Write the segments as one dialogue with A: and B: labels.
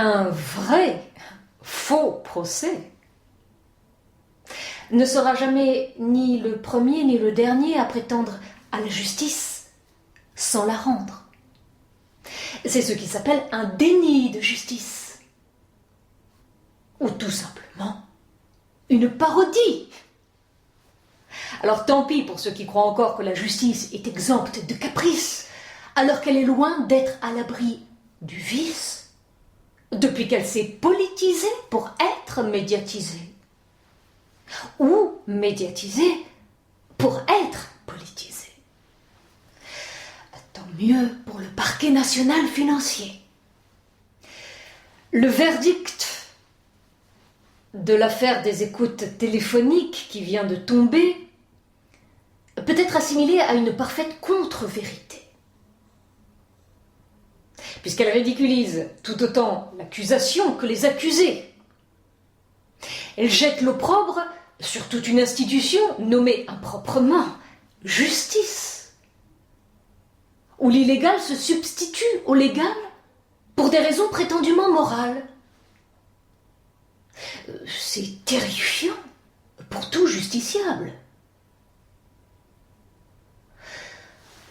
A: Un vrai faux procès ne sera jamais ni le premier ni le dernier à prétendre à la justice sans la rendre. C'est ce qui s'appelle un déni de justice. Ou tout simplement une parodie. Alors tant pis pour ceux qui croient encore que la justice est exempte de caprices, alors qu'elle est loin d'être à l'abri du vice, depuis qu'elle s'est politisée pour être médiatisée. Ou médiatisée pour être politisée. Tant mieux pour le parquet national financier. Le verdict de l'affaire des écoutes téléphoniques qui vient de tomber peut être assimilé à une parfaite contre-vérité, puisqu'elle ridiculise tout autant l'accusation que les accusés. Elle jette l'opprobre sur toute une institution nommée improprement justice, où l'illégal se substitue au légal pour des raisons prétendument morales. C'est terrifiant pour tout justiciable.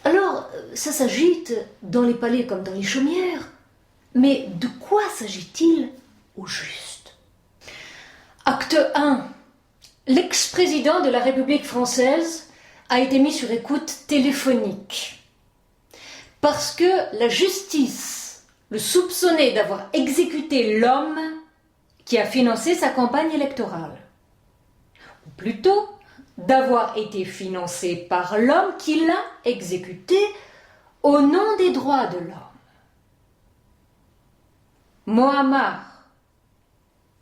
A: Alors, ça s'agite dans les palais comme dans les chaumières, mais de quoi s'agit-il au juste? Acte 1. L'ex-président de la République française a été mis sur écoute téléphonique parce que la justice le soupçonnait d'avoir exécuté l'homme qui a financé sa campagne électorale. Ou plutôt, d'avoir été financé par l'homme qui l'a exécuté au nom des droits de l'homme. Mohammar,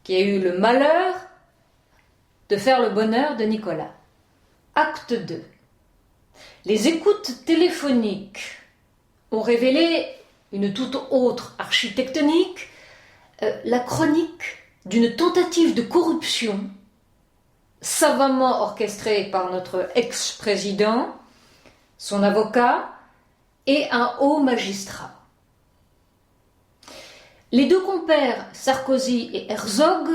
A: qui a eu le malheur de faire le bonheur de Nicolas. Acte 2. Les écoutes téléphoniques ont révélé une toute autre architectonique, la chronique d'une tentative de corruption savamment orchestrée par notre ex-président, son avocat et un haut magistrat. Les deux compères Sarkozy et Herzog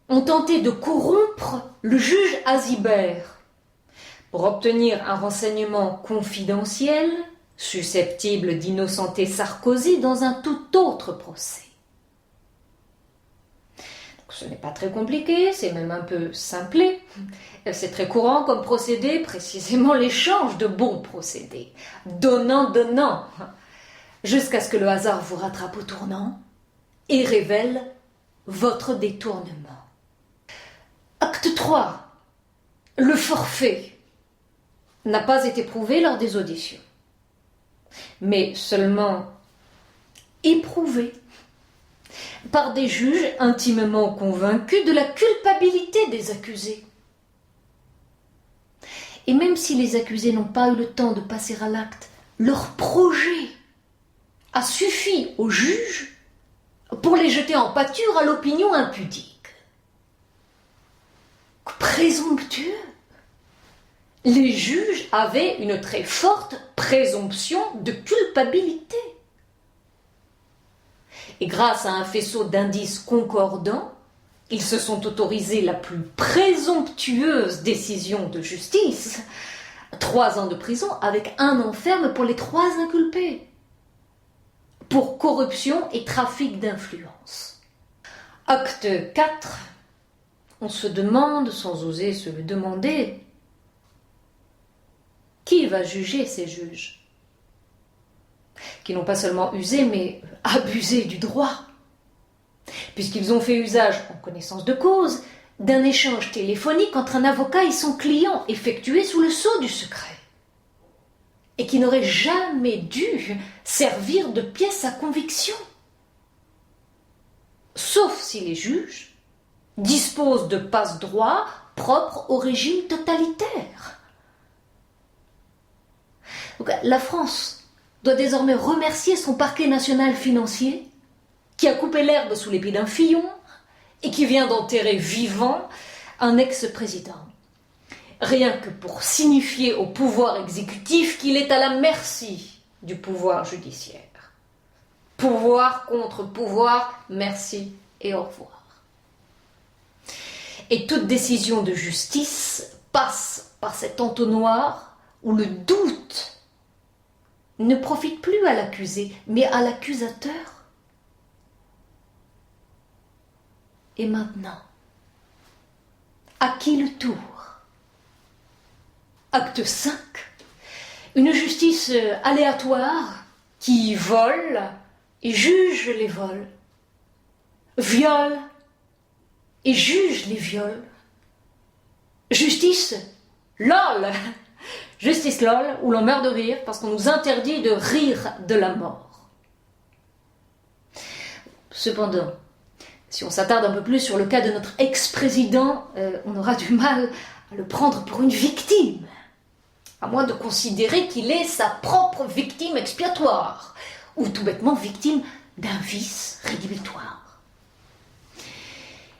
A: ont tenté de corrompre le juge Azibert pour obtenir un renseignement confidentiel susceptible d'innocenter Sarkozy dans un tout autre procès. Ce n'est pas très compliqué, c'est même un peu simplé. C'est très courant comme procédé, précisément l'échange de bons procédés. Donnant, jusqu'à ce que le hasard vous rattrape au tournant et révèle votre détournement. Acte 3. Le forfait n'a pas été prouvé lors des auditions, mais seulement éprouvé par des juges intimement convaincus de la culpabilité des accusés. Et même si les accusés n'ont pas eu le temps de passer à l'acte, leur projet a suffi aux juges pour les jeter en pâture à l'opinion impudique. Présomptueux, les juges avaient une très forte présomption de culpabilité. Et grâce à un faisceau d'indices concordants, ils se sont autorisés la plus présomptueuse décision de justice, 3 ans de prison avec 1 an ferme pour les 3 inculpés, pour corruption et trafic d'influence. Acte 4. On se demande, sans oser se le demander, qui va juger ces juges qui n'ont pas seulement usé, mais abusé du droit, puisqu'ils ont fait usage, en connaissance de cause, d'un échange téléphonique entre un avocat et son client, effectué sous le sceau du secret, et qui n'aurait jamais dû servir de pièce à conviction, sauf si les juges disposent de passe-droits propres au régime totalitaire. Donc, la France doit désormais remercier son parquet national financier qui a coupé l'herbe sous les pieds d'un fillon et qui vient d'enterrer vivant un ex-président. Rien que pour signifier au pouvoir exécutif qu'il est à la merci du pouvoir judiciaire. Pouvoir contre pouvoir, merci et au revoir. Et toute décision de justice passe par cet entonnoir où le doute ne profite plus à l'accusé, mais à l'accusateur. Et maintenant, à qui le tour? Acte 5. Une justice aléatoire qui vole et juge les vols, viole et juge les viols. Justice LOL. Justice LOL, où l'on meurt de rire parce qu'on nous interdit de rire de la mort. Cependant, si on s'attarde un peu plus sur le cas de notre ex-président, on aura du mal à le prendre pour une victime, à moins de considérer qu'il est sa propre victime expiatoire, ou tout bêtement victime d'un vice rédhibitoire.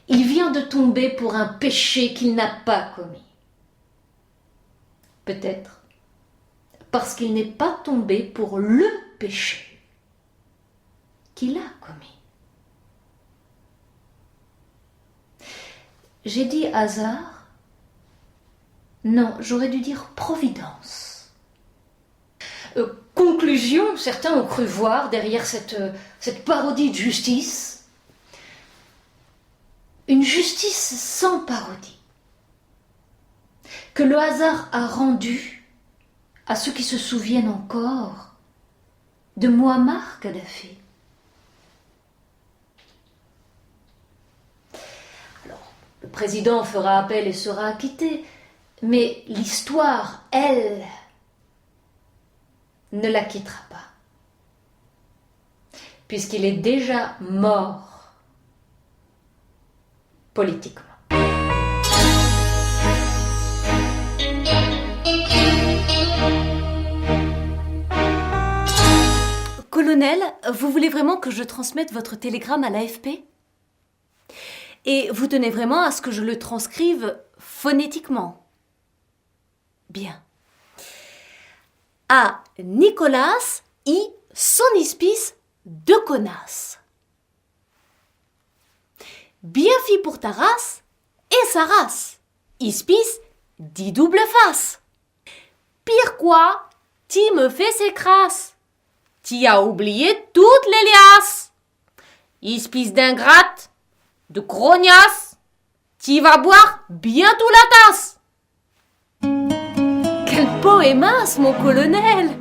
A: Il vient de tomber pour un péché qu'il n'a pas commis. Peut-être parce qu'il n'est pas tombé pour le péché qu'il a commis. J'ai dit hasard? Non, j'aurais dû dire providence. Conclusion, certains ont cru voir derrière cette parodie de justice, une justice sans parodie, que le hasard a rendue à ceux qui se souviennent encore de Mouammar Kadhafi. Alors, le président fera appel et sera acquitté, mais l'histoire, elle, ne la quittera pas, puisqu'il est déjà mort politiquement.
B: Colonel, vous voulez vraiment que je transmette votre télégramme à l'AFP? Et vous tenez vraiment à ce que je le transcrive phonétiquement? Bien. À Nicolas I son ispice de connasse. Bien fit pour ta race et sa race. Ispice dit double face. Pire quoi, t'y me fais ses crasses. T'y as oublié toutes les liasses. Ispice d'ingrate, de grognasse, t'y vas boire bientôt la tasse. Quel poémasse, mon colonel!